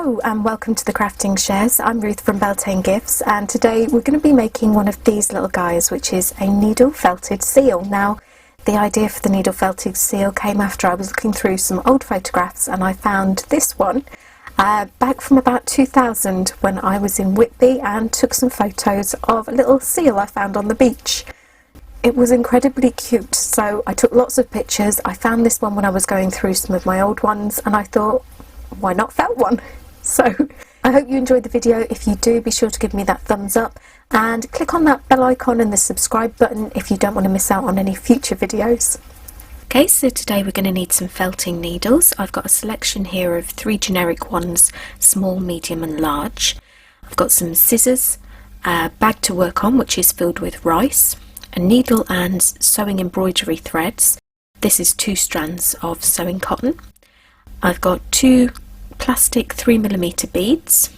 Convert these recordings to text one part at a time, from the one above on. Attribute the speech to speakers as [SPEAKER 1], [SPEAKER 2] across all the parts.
[SPEAKER 1] Hello and welcome to the Crafting Shares. I'm Ruth from Beltane Gifts, and today we're going to be making one of these little guys, which is a needle felted seal. Now, the idea for the needle felted seal came after I was looking through some old photographs and I found this one back from about 2000 when I was in Whitby and took some photos of a little seal I found on the beach. It was incredibly cute, so I took lots of pictures. I found this one when I was going through some of my old ones and I thought, why not felt one? So I hope you enjoyed the video. If you do, be sure to give me that thumbs up and click on that bell icon and the subscribe button if you don't want to miss out on any future videos. Okay, so today we're going to need some felting needles. I've got a selection here of 3 generic ones, small, medium and large. I've got some scissors, a bag to work on which is filled with rice, a needle and sewing embroidery threads. This is 2 strands of sewing cotton. I've got 2 plastic 3mm beads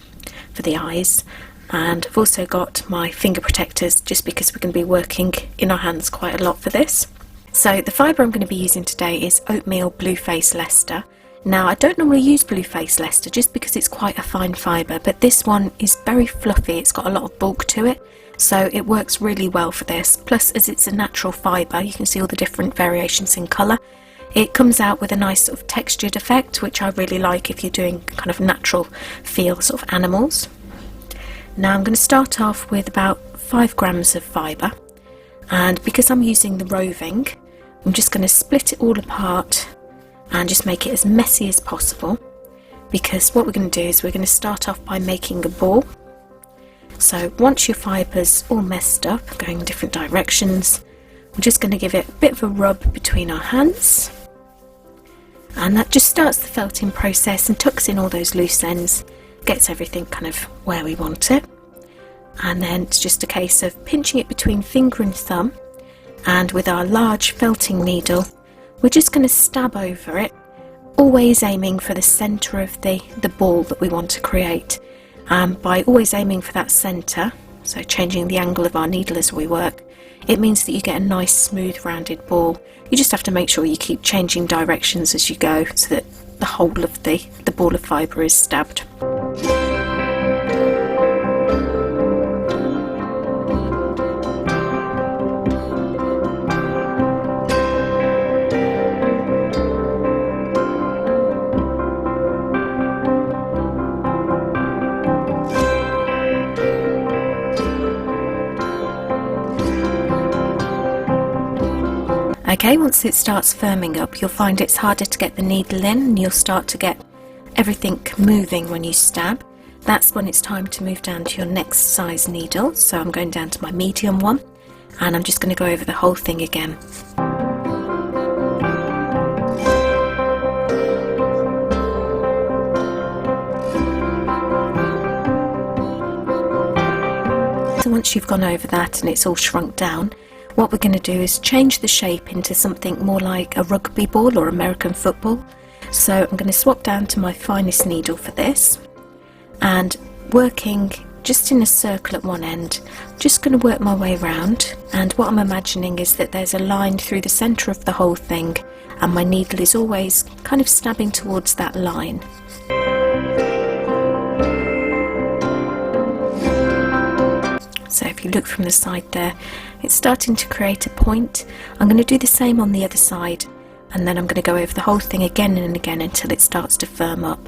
[SPEAKER 1] for the eyes, and I've also got my finger protectors just because we're going to be working in our hands quite a lot for this. So the fibre I'm going to be using today is oatmeal blueface leicester. Now I don't normally use blueface leicester just because it's quite a fine fibre, but this one is very fluffy, it's got a lot of bulk to it, so it works really well for this. Plus, as it's a natural fibre, you can see all the different variations in colour. It comes out with a nice sort of textured effect, which I really like if you're doing kind of natural feel sort of animals. Now I'm going to start off with about 5 grams of fibre, and because I'm using the roving, I'm just going to split it all apart and just make it as messy as possible, because what we're going to do is we're going to start off by making a ball. So once your fibre's all messed up, going in different directions, we're just going to give it a bit of a rub between our hands, and that just starts the felting process and tucks in all those loose ends, gets everything kind of where we want it. And then it's just a case of pinching it between finger and thumb, and with our large felting needle we're just going to stab over it, always aiming for the centre of the ball that we want to create. By always aiming for that centre, so changing the angle of our needle as we work, it means that you get a nice smooth rounded ball. You just have to make sure you keep changing directions as you go so that the whole of the ball of fibre is stabbed. Okay, once it starts firming up, you'll find it's harder to get the needle in and you'll start to get everything moving when you stab. That's when it's time to move down to your next size needle. So I'm going down to my medium one, and I'm just going to go over the whole thing again. So once you've gone over that and it's all shrunk down, what we're going to do is change the shape into something more like a rugby ball or American football. So I'm going to swap down to my finest needle for this, and working just in a circle at one end, just going to work my way around, and what I'm imagining is that there's a line through the centre of the whole thing and my needle is always kind of stabbing towards that line. So if you look from the side there, it's starting to create a point. I'm going to do the same on the other side, and then I'm going to go over the whole thing again and again until it starts to firm up.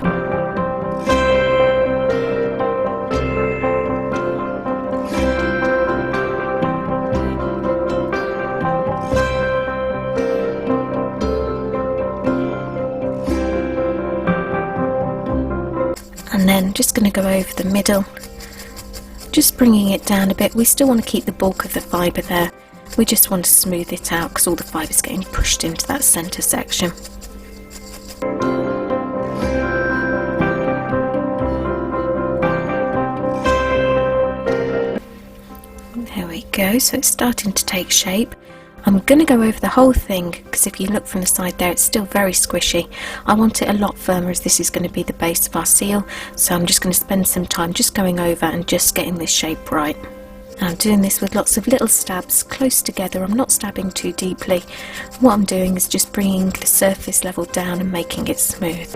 [SPEAKER 1] And then just going to go over the middle, just bringing it down a bit. We still want to keep the bulk of the fibre there, we just want to smooth it out because all the fibre is getting pushed into that centre section. There we go, so it's starting to take shape. I'm going to go over the whole thing because if you look from the side there, it's still very squishy. I want it a lot firmer as this is going to be the base of our seal, so I'm just going to spend some time just going over and just getting this shape right. I'm doing this with lots of little stabs close together. I'm not stabbing too deeply. What I'm doing is just bringing the surface level down and making it smooth.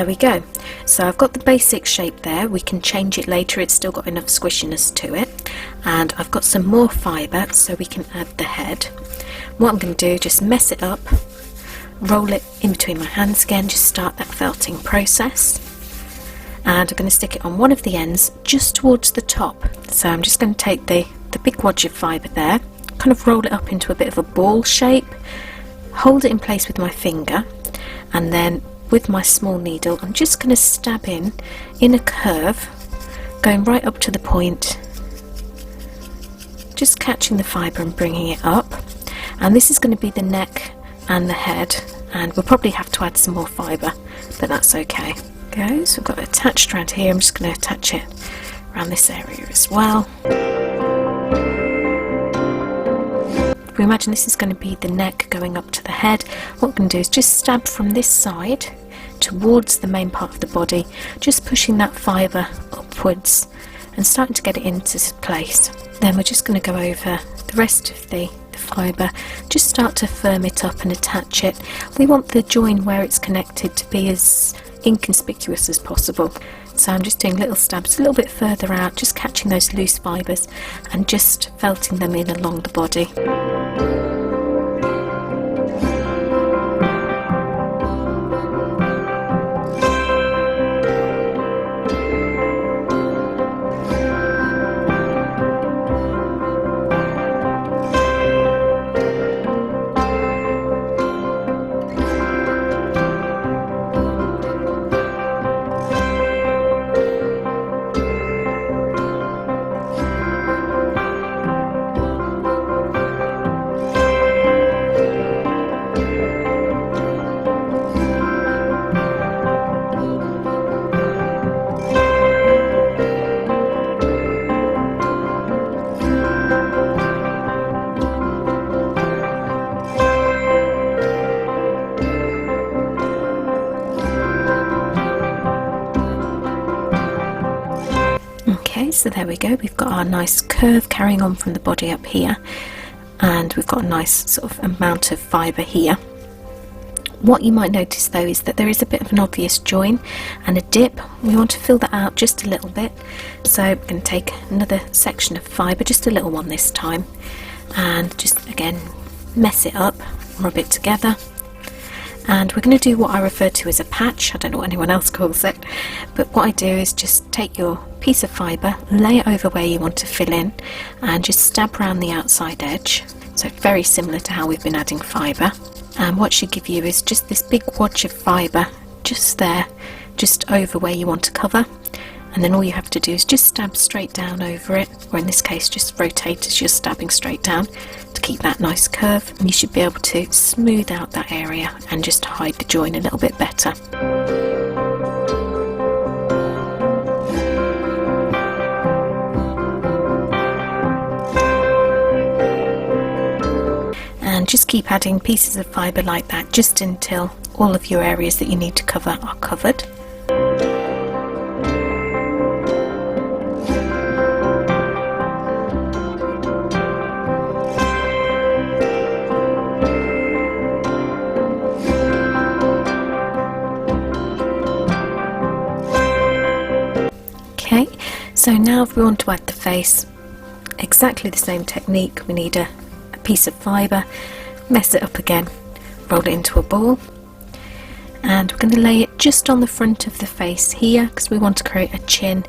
[SPEAKER 1] There we go. So I've got the basic shape there. We can change it later, it's still got enough squishiness to it. And I've got some more fibre so we can add the head. What I'm going to do, just mess it up, roll it in between my hands again, just start that felting process. And I'm going to stick it on one of the ends just towards the top. So I'm just going to take the big wad of fibre there, kind of roll it up into a bit of a ball shape, hold it in place with my finger, and then with my small needle I'm just going to stab in a curve, going right up to the point, just catching the fibre and bringing it up. And this is going to be the neck and the head, and we'll probably have to add some more fibre, but that's okay. Go, so I've got it attached around here. I'm just going to attach it around this area as well. If we imagine this is going to be the neck going up to the head, what we're going to do is just stab from this side towards the main part of the body, just pushing that fibre upwards and starting to get it into place. Then we're just going to go over the rest of the fibre, just start to firm it up and attach it. We want the join where it's connected to be as inconspicuous as possible. So I'm just doing little stabs a little bit further out, just catching those loose fibres and just felting them in along the body. So there we go, we've got our nice curve carrying on from the body up here, and we've got a nice sort of amount of fibre here. What you might notice though is that there is a bit of an obvious join and a dip. We want to fill that out just a little bit, so I'm going to take another section of fibre, just a little one this time, and just again mess it up, rub it together. And we're going to do what I refer to as a patch. I don't know what anyone else calls it, but what I do is just take your piece of fibre, lay it over where you want to fill in, and just stab around the outside edge. So very similar to how we've been adding fibre. And what should give you is just this big wad of fibre just there, just over where you want to cover. And then all you have to do is just stab straight down over it, or in this case just rotate as you're stabbing straight down to keep that nice curve, and you should be able to smooth out that area and just hide the join a little bit better. And just keep adding pieces of fibre like that just until all of your areas that you need to cover are covered. Okay, so now if we want to add the face, exactly the same technique. We need a piece of fibre, mess it up again, roll it into a ball, and we're going to lay it just on the front of the face here because we want to create a chin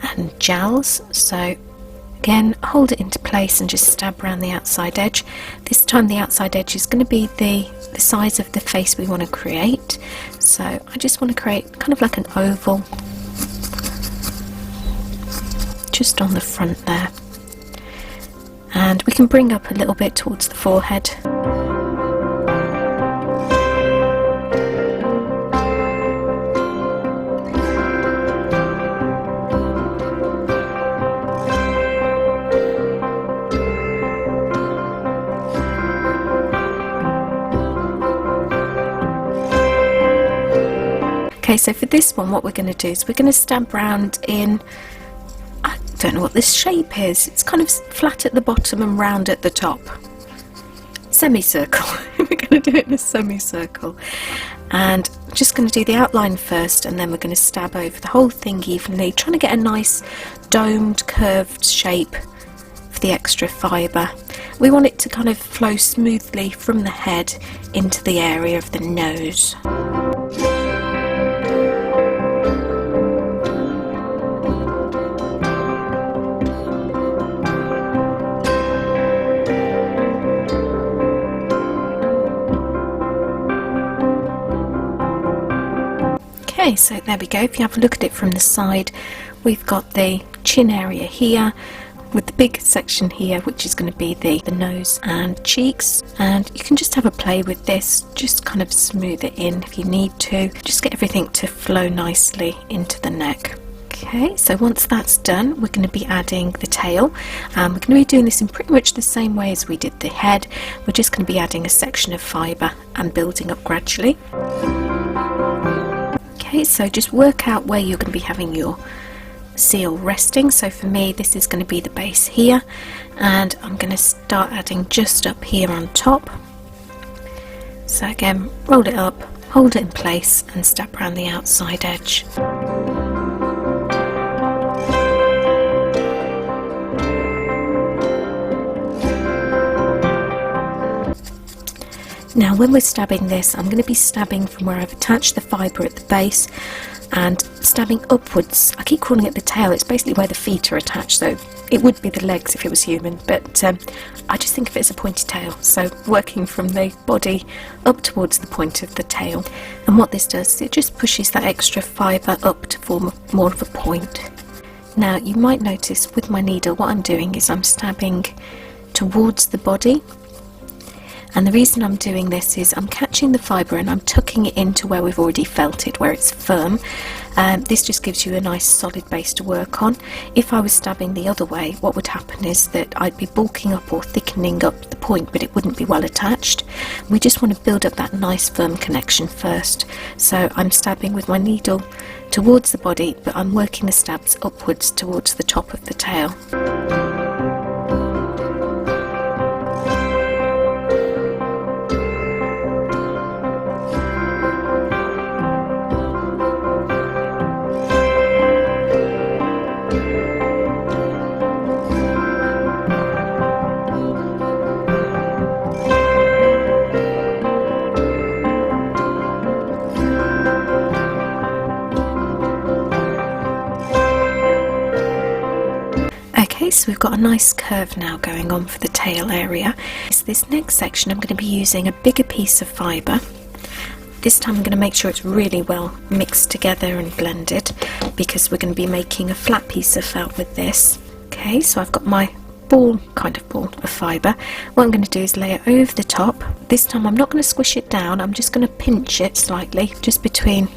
[SPEAKER 1] and jowls. So again, hold it into place and just stab around the outside edge. This time the outside edge is going to be the size of the face we want to create. So I just want to create kind of like an oval just on the front there, and we can bring up a little bit towards the forehead. Okay, so for this one what we're going to do is we're going to stab round in, I don't know what this shape is, it's kind of flat at the bottom and round at the top. Semicircle. Here we go. going to do it in a semicircle, and I'm just going to do the outline first, and then we're going to stab over the whole thing evenly, trying to get a nice domed curved shape for the extra fibre. We want it to kind of flow smoothly from the head into the area of the nose. Okay, so there we go. If you have a look at it from the side, we've got the chin area here with the big section here, which is going to be the nose and cheeks, and you can just have a play with this, just kind of smooth it in if you need to, just get everything to flow nicely into the neck. Okay, so once that's done, we're going to be adding the tail. We're going to be doing this in pretty much the same way as we did the head. We're just going to be adding a section of fibre and building up gradually. Okay, so just work out where you're going to be having your seal resting. So for me, this is going to be the base here, and I'm going to start adding just up here on top. So again, roll it up, hold it in place, and stab around the outside edge. Now when we're stabbing this, I'm going to be stabbing from where I've attached the fibre at the base and stabbing upwards. I keep calling it the tail, it's basically where the feet are attached, so it would be the legs if it was human, but I just think of it as a pointy tail, so working from the body up towards the point of the tail. And what this does is it just pushes that extra fibre up to form more of a point. Now you might notice with my needle what I'm doing is I'm stabbing towards the body. And the reason I'm doing this is I'm catching the fibre and I'm tucking it into where we've already felt it, where it's firm. This just gives you a nice solid base to work on. If I was stabbing the other way, what would happen is that I'd be bulking up or thickening up the point, but it wouldn't be well attached. We just want to build up that nice firm connection first. So I'm stabbing with my needle towards the body, but I'm working the stabs upwards towards the top of the tail. So we've got a nice curve now going on for the tail area. So this next section I'm going to be using a bigger piece of fibre. This time I'm going to make sure it's really well mixed together and blended, because we're going to be making a flat piece of felt with this. Okay, so I've got my kind of ball of fibre. What I'm going to do is lay it over the top. This time I'm not going to squish it down, I'm just going to pinch it slightly, just between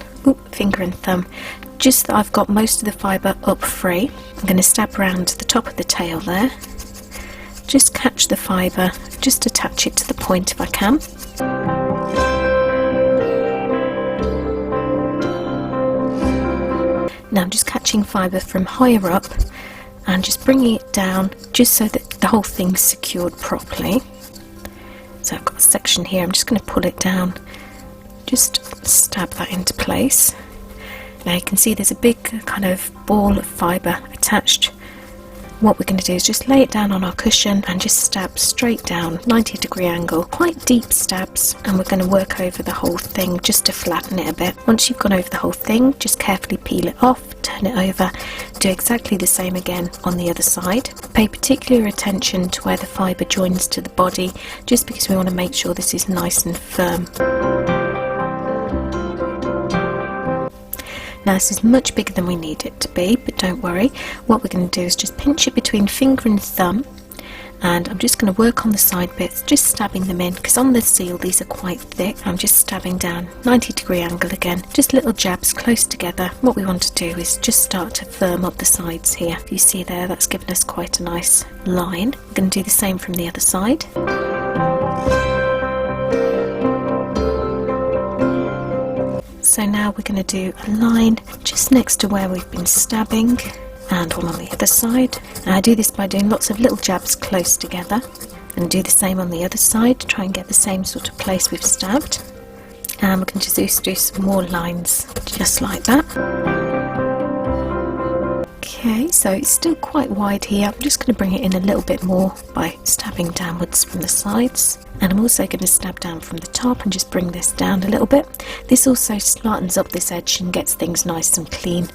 [SPEAKER 1] finger and thumb, just that I've got most of the fibre up free. I'm going to stab around the top of the tail there, just catch the fibre, just attach it to the point if I can. Now I'm just catching fibre from higher up and just bringing it down just so that the whole thing's secured properly. So I've got a section here, I'm just going to pull it down, just stab that into place. Now you can see there's a big kind of ball of fibre attached. What we're going to do is just lay it down on our cushion and just stab straight down, 90-degree angle, quite deep stabs, and we're going to work over the whole thing just to flatten it a bit. Once you've gone over the whole thing, just carefully peel it off, turn it over, do exactly the same again on the other side. Pay particular attention to where the fibre joins to the body, just because we want to make sure this is nice and firm. Now this is much bigger than we need it to be, but don't worry. What we're going to do is just pinch it between finger and thumb, and I'm just going to work on the side bits, just stabbing them in, because on the seal these are quite thick. I'm just stabbing down, 90-degree angle again, just little jabs close together. What we want to do is just start to firm up the sides here. If you see there, that's given us quite a nice line. I'm going to do the same from the other side. So now we're going to do a line just next to where we've been stabbing, and one on the other side. And I do this by doing lots of little jabs close together. And do the same on the other side, try and get the same sort of place we've stabbed. And we can just do some more lines just like that. Okay, so it's still quite wide here. I'm just going to bring it in a little bit more by stabbing downwards from the sides. And I'm also going to stab down from the top and just bring this down a little bit. This also smartens up this edge and gets things nice and clean.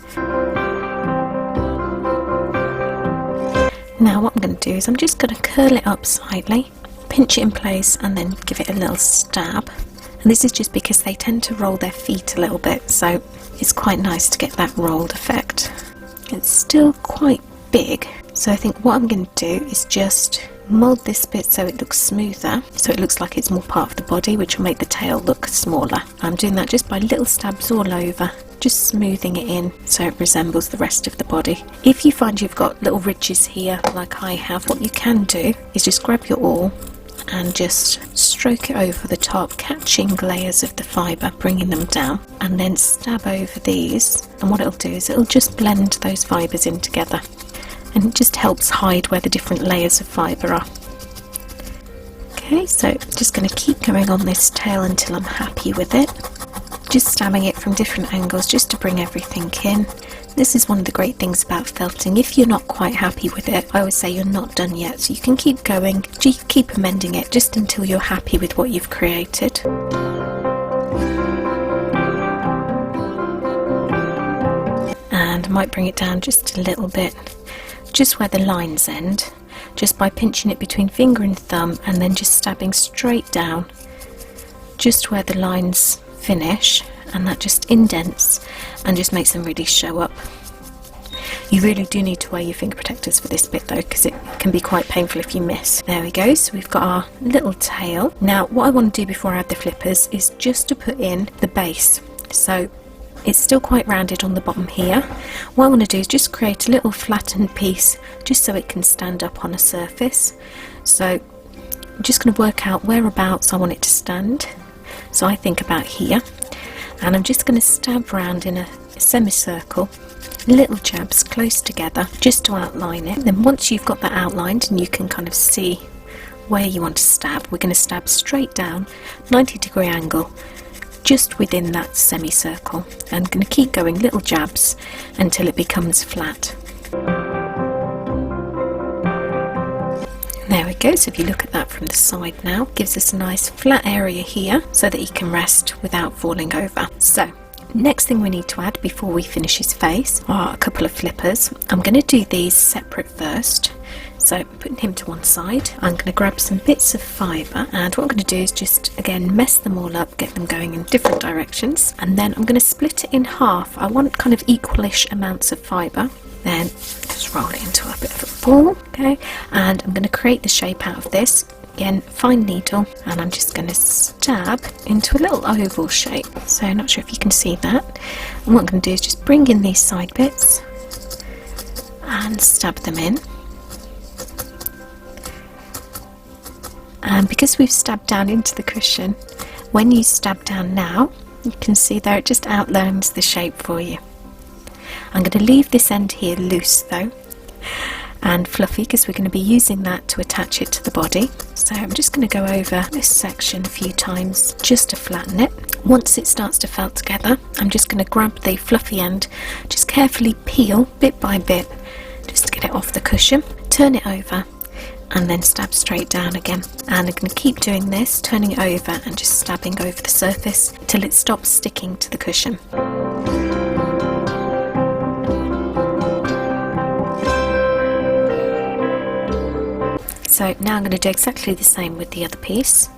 [SPEAKER 1] Now what I'm going to do is I'm just going to curl it up slightly, pinch it in place and then give it a little stab. And this is just because they tend to roll their feet a little bit, so it's quite nice to get that rolled effect. It's still quite big, so I think what I'm going to do is just mould this bit so it looks smoother, so it looks like it's more part of the body, which will make the tail look smaller. I'm doing that just by little stabs all over, just smoothing it in so it resembles the rest of the body. If you find you've got little ridges here like I have, what you can do is just grab your awl and just stroke it over the top, catching layers of the fibre, bringing them down, and then stab over these. And what it'll do is it'll just blend those fibres in together, and it just helps hide where the different layers of fibre are. Okay, so just going to keep going on this tail until I'm happy with it. Just stabbing it from different angles just to bring everything in. This is one of the great things about felting. If you're not quite happy with it, I always say you're not done yet, so you can keep going, keep amending it just until you're happy with what you've created. And I might bring it down just a little bit, just where the lines end, just by pinching it between finger and thumb and then just stabbing straight down, just where the lines finish, and that just indents and just makes them really show up. You really do need to wear your finger protectors for this bit though, because it can be quite painful if you miss. There we go, so we've got our little tail. Now what I want to do before I add the flippers is just to put in the base. So it's still quite rounded on the bottom here. What I want to do is just create a little flattened piece just so it can stand up on a surface. So I'm just going to work out whereabouts I want it to stand. So I think about here, and I'm just going to stab round in a semicircle, little jabs close together just to outline it. Then once you've got that outlined and you can kind of see where you want to stab, we're going to stab straight down, 90-degree angle, just within that semicircle, and going to keep going little jabs until it becomes flat. There we go, so if you look at that from the side now, gives us a nice flat area here so that he can rest without falling over. So next thing we need to add before we finish his face are a couple of flippers. I'm going to do these separate first. So putting him to one side, I'm going to grab some bits of fibre, and what I'm going to do is just again mess them all up, get them going in different directions, and then I'm going to split it in half. I want kind of equalish amounts of fibre. Then just roll it into a bit of a ball, okay, and I'm going to create the shape out of this. Again, fine needle, and I'm just going to stab into a little oval shape. So I'm not sure if you can see that. And what I'm going to do is just bring in these side bits and stab them in. And because we've stabbed down into the cushion, when you stab down now, you can see there it just outlines the shape for you. I'm going to leave this end here loose though and fluffy, because we're going to be using that to attach it to the body. So I'm just going to go over this section a few times just to flatten it. Once it starts to felt together, I'm just going to grab the fluffy end, just carefully peel bit by bit just to get it off the cushion, turn it over and then stab straight down again. And I'm going to keep doing this, turning it over and just stabbing over the surface until it stops sticking to the cushion. So now I'm going to do exactly the same with the other piece.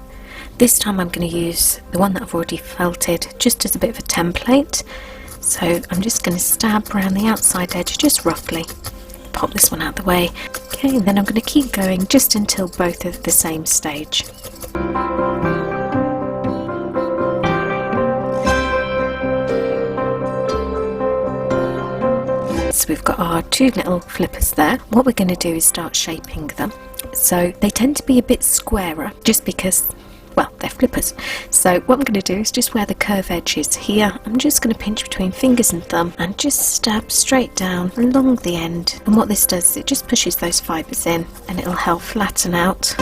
[SPEAKER 1] This time I'm going to use the one that I've already felted just as a bit of a template. So I'm just going to stab around the outside edge just roughly. Pop this one out the way. Okay, and then I'm going to keep going just until both are at the same stage. So we've got our two little flippers there. What we're going to do is start shaping them. So they tend to be a bit squarer just because, well, they're flippers. So what I'm going to do is just where the curve edge is here, I'm just going to pinch between fingers and thumb and just stab straight down along the end. And what this does is it just pushes those fibres in and it'll help flatten out.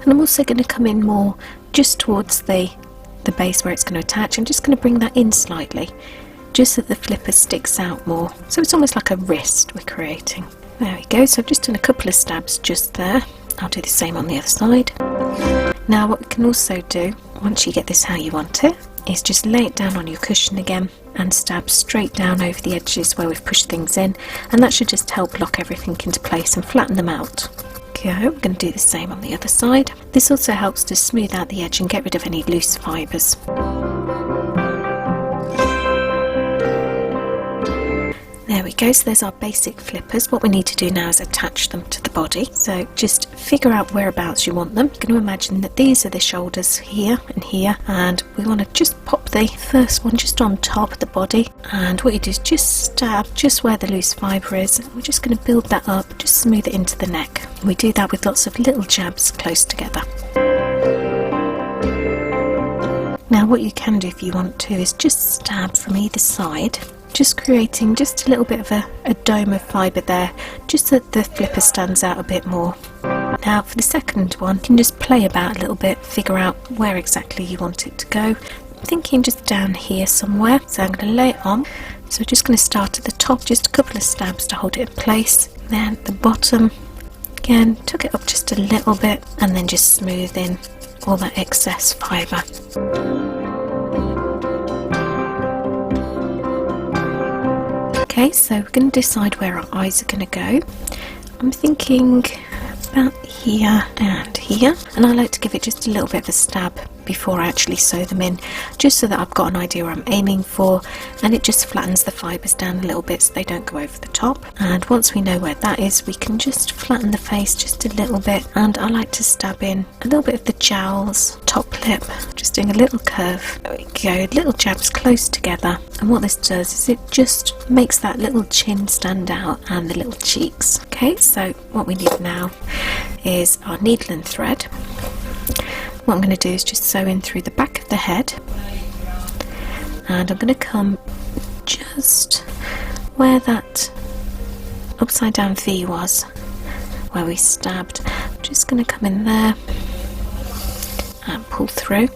[SPEAKER 1] And I'm also going to come in more just towards the base where it's going to attach. I'm just going to bring that in slightly, just so the flipper sticks out more. So it's almost like a wrist we're creating. There we go, so I've just done a couple of stabs just there. I'll do the same on the other side. Now what we can also do, once you get this how you want it, is just lay it down on your cushion again and stab straight down over the edges where we've pushed things in, and that should just help lock everything into place and flatten them out. Okay, we're going to do the same on the other side. This also helps to smooth out the edge and get rid of any loose fibres. There we go, so there's our basic flippers. What we need to do now is attach them to the body. So just figure out whereabouts you want them. You're going to imagine that these are the shoulders here and here, and we want to just pop the first one just on top of the body, and what you do is just stab just where the loose fibre is. We're just going to build that up, just smooth it into the neck. We do that with lots of little jabs close together. Now what you can do if you want to is just stab from either side, just creating just a little bit of a dome of fibre there, just so that the flipper stands out a bit more. Now for the second one, you can just play about a little bit, figure out where exactly you want it to go. I'm thinking just down here somewhere, so I'm going to lay it on. So we're just going to start at the top, just a couple of stabs to hold it in place. Then at the bottom, again, tuck it up just a little bit, and then just smooth in all that excess fibre. Okay, so we're going to decide where our eyes are going to go. I'm thinking about here and here, and I like to give it just a little bit of a stab before I actually sew them in, just so that I've got an idea where I'm aiming for, and it just flattens the fibres down a little bit so they don't go over the top. And once we know where that is, we can just flatten the face just a little bit, and I like to stab in a little bit of the jowls, top lip, just doing a little curve. There we go, little jabs close together, and what this does is it just makes that little chin stand out and the little cheeks. Okay, so what we need now is our needle and thread. What I'm going to do is just sew in through the back of the head, and I'm going to come just where that upside down V was, where we stabbed. I'm just going to come in there and pull through,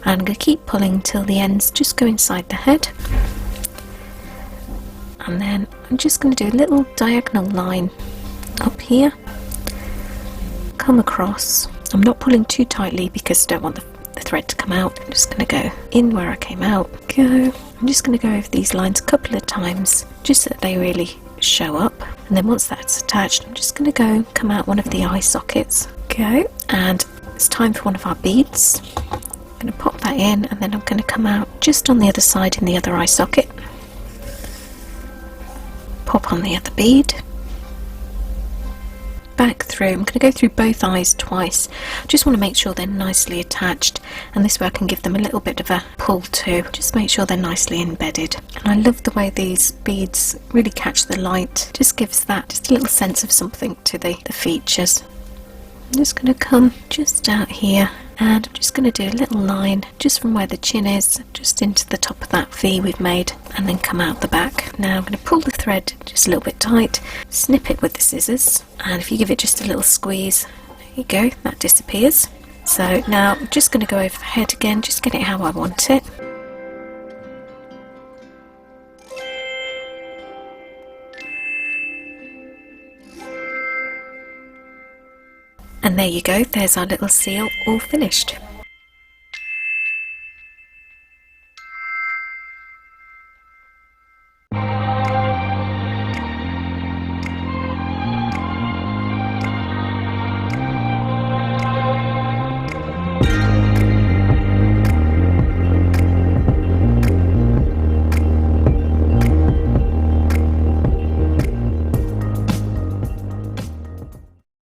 [SPEAKER 1] and I'm going to keep pulling till the ends just go inside the head, and then I'm just going to do a little diagonal line up here, come across. I'm not pulling too tightly because I don't want the thread to come out. I'm just going to go in where I came out. I'm just going to go over these lines a couple of times just so that they really show up, and then once that's attached, I'm just going to go come out one of the eye sockets. And it's time for one of our beads. I'm going to pop that in, and then I'm going to come out just on the other side in the other eye socket, pop on the other bead, back through. I'm going to go through both eyes twice. Just want to make sure they're nicely attached, and this way I can give them a little bit of a pull too. Just make sure they're nicely embedded. And I love the way these beads really catch the light. Just gives that just a little sense of something to the features. I'm just going to come just out here, and I'm just going to do a little line just from where the chin is, just into the top of that V we've made, and then come out the back. Now I'm going to pull the thread just a little bit tight, snip it with the scissors, and if you give it just a little squeeze, there you go, that disappears. So now I'm just going to go over the head again, just get it how I want it. And there you go, there's our little seal all finished.